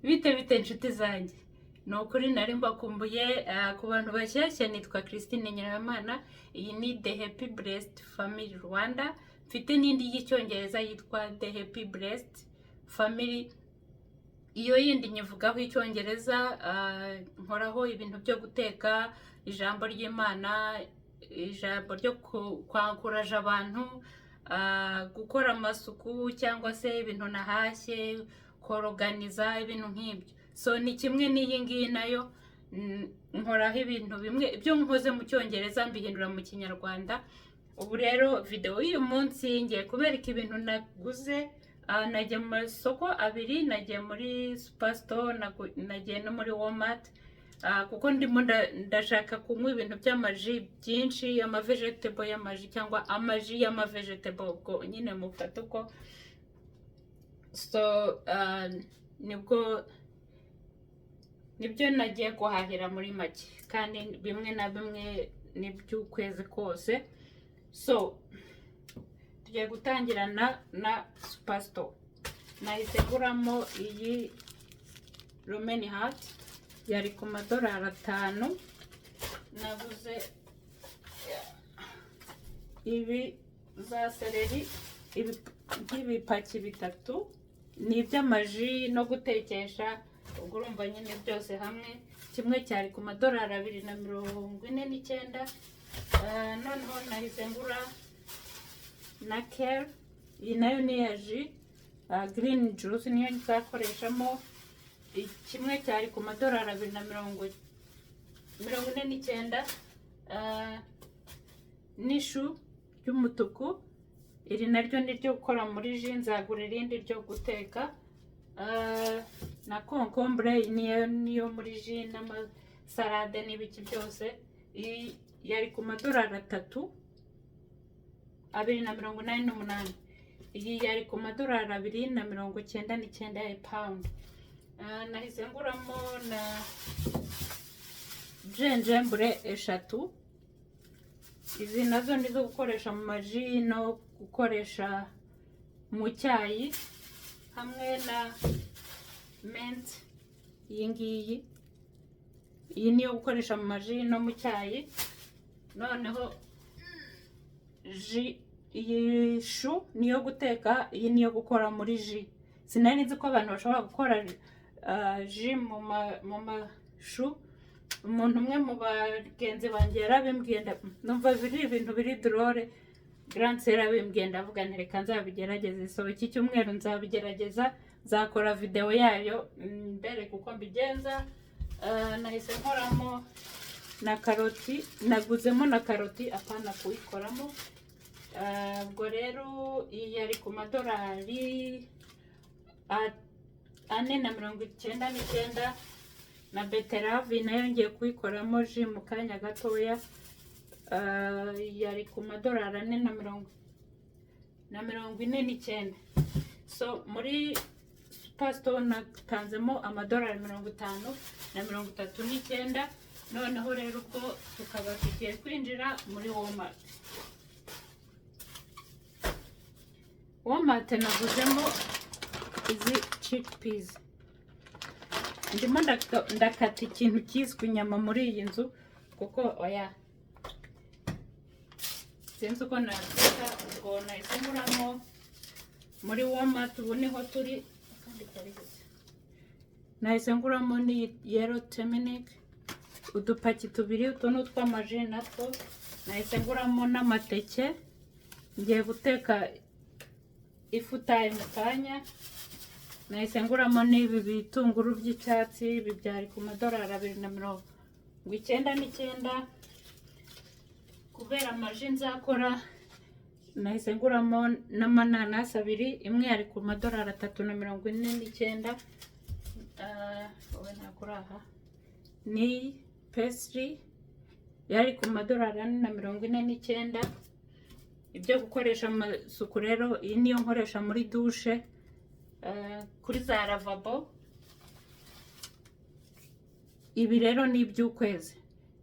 bite inshuti zanjye, ni ukuri nari mbakumbuye. Ku bantu bashyashya, nitwa Christine Nyiramana. Iyi ni The Happy Blessed Family Rwanda. Mfite n'indi y'icyongereza yitwa The Happy Blessed Family. Iyo yindi nyivugaho icyongereza, nkoraho ibintu byo guteka, ijambo ry'Imana, ijambo ryo kwankuraje abantu, gukora amasuku cyangwa se ibintu nahashye, koroganiza ibintu nk'ibyo. So ni kimwe n'iyi ngiyi nayo, nkoraho ibintu bimwe ibyo nkoze mu cyongereza mbihindura mu kinyarwanda. Ubu rero video y'uyu munsi ngiye kubereka ibintu naguze. Nagiye mu masoko abiri, nagiye muri Superstore, nagiye no muri Walmart, kuko ndimo ndashaka kunywa ibintu by'amaji byinshi, vegetable y'amaji cyangwa amaji vegetable, ubwo nyine mufata uko. So nibyo nagiye guhahira muri make, kandi bimwe na bimwe ni by'ukwezi kose. So tugiye gutangirana na Superstore. Nahise nguramo iyi Romaine Heart, yari ku madorari 5. Naguze ibi za seleri, ibipaki 3, ni iby'amaji no gutekesha. Ubwo urumva nyine byose hamwe, kimwe cyari ku madorari 249. Noneho nahise ngura na Care, iyi nayo ni ya ji, green juice niyo nzakoreshamo. Kimwe cyari ku madorari 249. N'ishu ry'umutuku, iri naryo ni ryo gukora muri ji, nzagura irindi ryo guteka. Na concombre niyo muri ji n'amasalade n'ibiki byose. Iyi yari ku madorari 288. Iyi yari ku madorari 299 ya pound. Nahise nguramo na gingembre 3. Izi nazo ni zo gukoresha mu maji no gukoresha mu cyayi, hamwe na mint. Iyi ngiyi, iyi niyo gukoresha mu maji no mu cyayi. Noneho ji, iyi shu niyo guteka, iyi niyo gukora muri ji. Sinari nzi ko abantu bashobora gukora ji mu mashu. Umuntu umwe mu bagenzi banjye yarabimbwiye, numva biri ibintu biri drôle. Grant yarabimbwiye, ndavuga nti reka nzabigerageze. So iki cyumweru nzabigerageza, nzakora video yayo mbere kuko mbigenza. Nahise nkoramo na karoti, naguzemo na karoti apana kuyikoramo. Ubwo rero iyi yari ku madorari 499. Na beterave nayo ngiye kuyikoramo ji mu kanya gatoya, yari ku madorari 449. So muri Superstore natanzemo amadorari 50 na 39. Noneho rero ubwo tukaba tugiye kwinjira muri Walmart. Walmart naguzemo izi chickpeas. Ndimo ndakata ikintu cyiswe inyama muri iyi nzu, kuko oya sinzi uko nateka. Ubwo nahise nguramo muri Walmart, ubu niho turi. Nahise nguramo ni yellow turmeric, udupaki 2, utu ni utw'amaji natwo. Nahise nguramo n'amateke, ngiye guteka ifu tayi mu kanya. Nahise nguramo n'ibi bitunguru by'icyatsi, ibi byari ku madorari 299. Kubera amaji nzakora, nahise nguramo n'amananasi 2, imwe yari ku madorari 349. Wowe ntakuri aha. Ni pastry yari ku madorari 449. Ibyo gukoresha amasuku rero, iyi niyo nkoresha muri douche, kuri za lavabo. Ibi rero ni iby'ukwezi.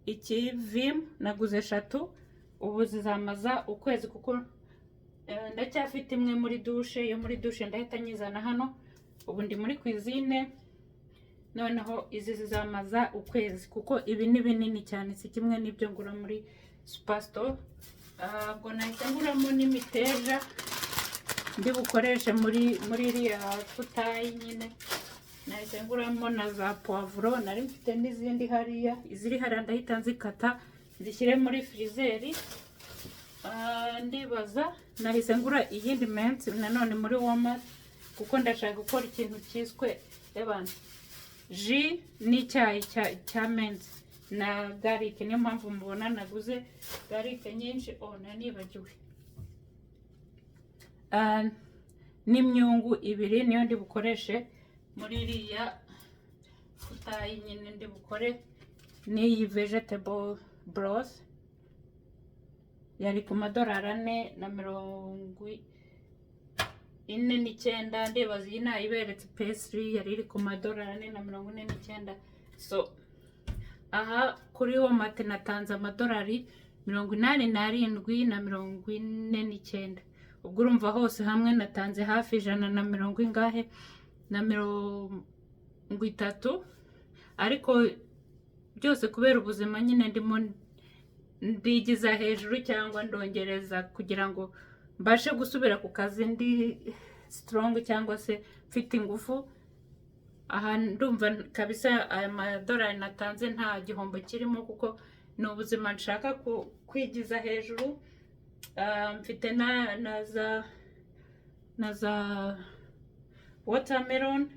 Iki Vim naguze 3, ubu zizamaza ukwezi kuko ndacyafite imwe muri douche. Yo muri douche ndahita nyizana hano. Ubu ndi muri cuisine, noneho izi zizamaza ukwezi kuko ibi ni binini cyane, si kimwe n'ibyo ngura muri Superstore. Ubwo nahita nguramo n'imiteja ndi bukoreshe muri iriya futayi nyine. Nahise nguramo na za poivro, nari mfite n'izindi hariya. Iziri hariya ndahita nzikata nzishyire muri frizeri. Ndibaza nahise ngura iyindi mensi nanone muri Walmart kuko ndashaka gukora ikintu cyiswe ji n'icyayi cya mensi na garlic. Niyo mpamvu mubona naguze garlic nyinshi. Nanibagiwe n'imyungu ibiri niyo ndi bukoreshe muri iriya futayi nyine. Ndi bukore n'iyi vegetable broth yari ku $449. Ndibaza iyi nayiberetse pastry yari iri ku $449. So aha kuri Walmart natanze $87.49. Ubwo urumva hose hamwe natanze hafi $130. Ariko byose kubera ubuzima nyine ndimo ndigiza hejuru cyangwa ndongereza kugira ngo mbashe gusubira ku kazi ndi strong cyangwa se mfite ingufu. Aha ndumva kabisa aya $1 natanze nta gihombo kirimo kuko ni ubuzima nshaka kwigiza hejuru. Mfite na za watermelon.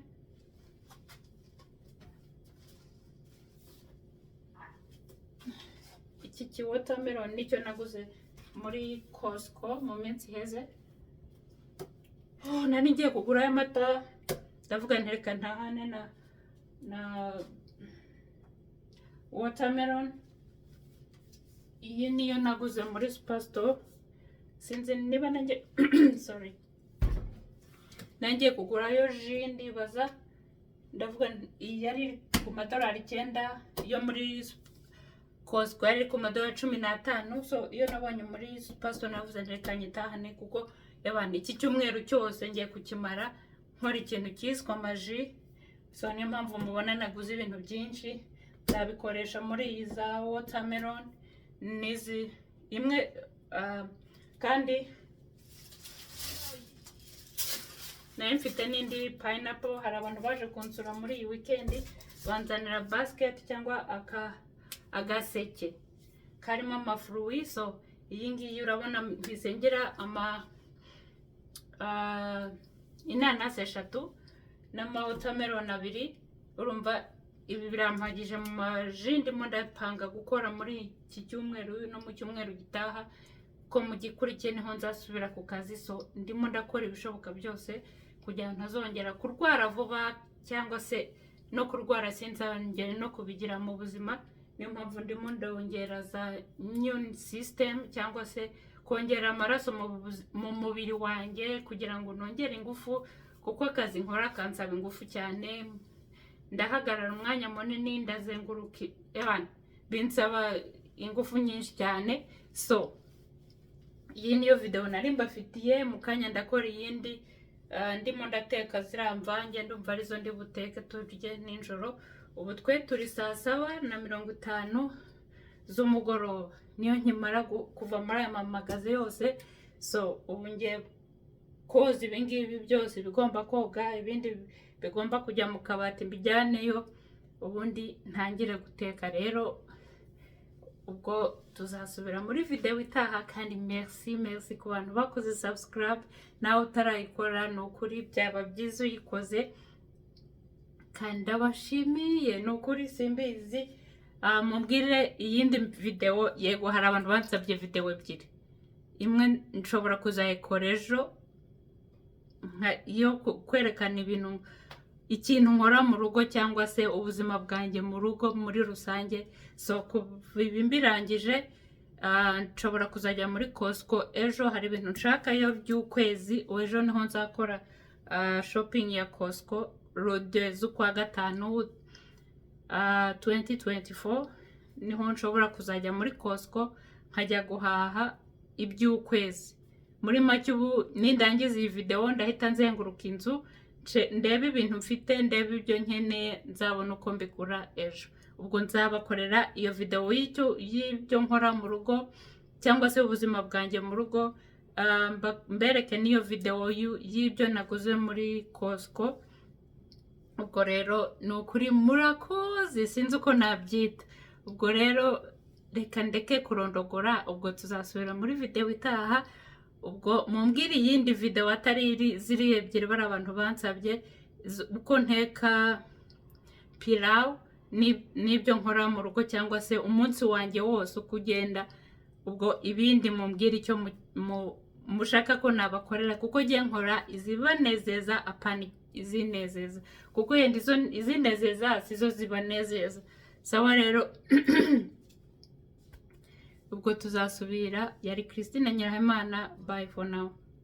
Iki watermelon nicyo naguze muri Costco mu minsi heze. Nari ngiye kugura amata ndavuga ntereka ntahane na watermelon. Iyi niyo naguze muri Superstore. Sinzi niba nanjye sorry, nangiye kugurayo ji. Ndibaza ndavuga iyi yari ku $9 yo muri Costco yari ku $15. So iyo nabonye muri Superstore navuze ntereka nyitahane kuko iki cyumweru cyose ngiye kukimara nkora ikintu cyiswe amaji. So niyo mpamvu mubona naguze ibintu byinshi. Nzabikoresha muri iyi za watermelon n'izi imwe. Kandi nari mfite n'indi pineapple. Hari abantu baje kunsura muri iyi weekend banzanira basket cyangwa agaseke karimo amafruit. So iyi ngiyi urabona mbisengera inanasi 3 n'amawatermelon 2. Urumva ibi birampagije mu maji ndimo ndapanga gukora muri iki cyumweru no mu cyumweru gitaha ko mu gikurikiye niho nzasubira ku kazi. So ndimo ndakora ibishoboka byose kugira ngo ntazongera kurwara vuba cyangwa se no kurwara sinzongere no kubigira mu buzima. Niyo mpamvu ndimo ndongera za immune system cyangwa se kongera amaraso mu mubiri wanjye kugira ngo nongere ingufu kuko akazi nkora kansaba ingufu cyane. Ndahagarara umwanya munini ndazenguruka binsaba ingufu nyinshi cyane. So iyi niyo video nari mbafitiye. Mu kanya ndakora iyindi ndimo ndateka ziriya mvange. Ndumva arizo ndi buteke turye nijoro. Ubu twe turi 7:50 z'umugoroba. Niyo nkimara kuva muri aya mamagaze yose. So ubu ngiye koza ibingibi byose bigomba koga, ibindi bigomba kujya mu kabati mbijyaneyo, ubundi ntangire guteka. Rero ubwo tuzasubira muri video itaha. Kandi merci ku bantu bakoze subscribe. Nawe utarayikora ni ukuri byaba byiza uyikoze. Kandi ndabashimiye ni ukuri simbizi. Mubwire iyindi video. Yego hari abantu bansabye video ebyiri. Imwe nshobora kuzayikora ejo yo kwerekana ikintu nkora mu rugo cyangwa se ubuzima bwanjye mu rugo muri rusange. So mbirangije nshobora kuzajya muri Costco ejo. Hari ibintu nshakayo by'ukwezi. Ejo niho nzakora shopping ya Costco rode z'ukwa gatanu 2024. Niho nshobora kuzajya muri Costco nkajya guhaha iby'ukwezi. Muri make ubu nindangiza iyi video ndahita nzenguruka inzu ndebe ibintu mfite, ndebe ibyo nkeneye, nzabona uko mbigura ejo. Ubwo nzabakorera iyo video y'ibyo nkora mu rugo cyangwa se ubuzima bwanjye mu rugo, mbereke n'iyo video y'ibyo naguze muri Costco. Ubwo rero ni ukuri murakoze, sinzi uko nabyita. Ubwo rero reka ndeke kurondogora, ubwo tuzasubira muri video itaha. Ubwo mumbwire iyindi video atari ziri ebyiri bari abantu bansabye, uko nteka pilau n'ibyo nkora mu rugo cyangwa se umunsi wanjye wose uko ugenda. Ubwo ibindi mumbwire icyo mushaka ko nabakorera, kuko ngiye nkora izibanezeza apana izinezeza, kuko yenda izinezeza sizo zibanezeza. Sawa rero ubwo tuzasubira. Yari Christine Nyirahimana, bye for now.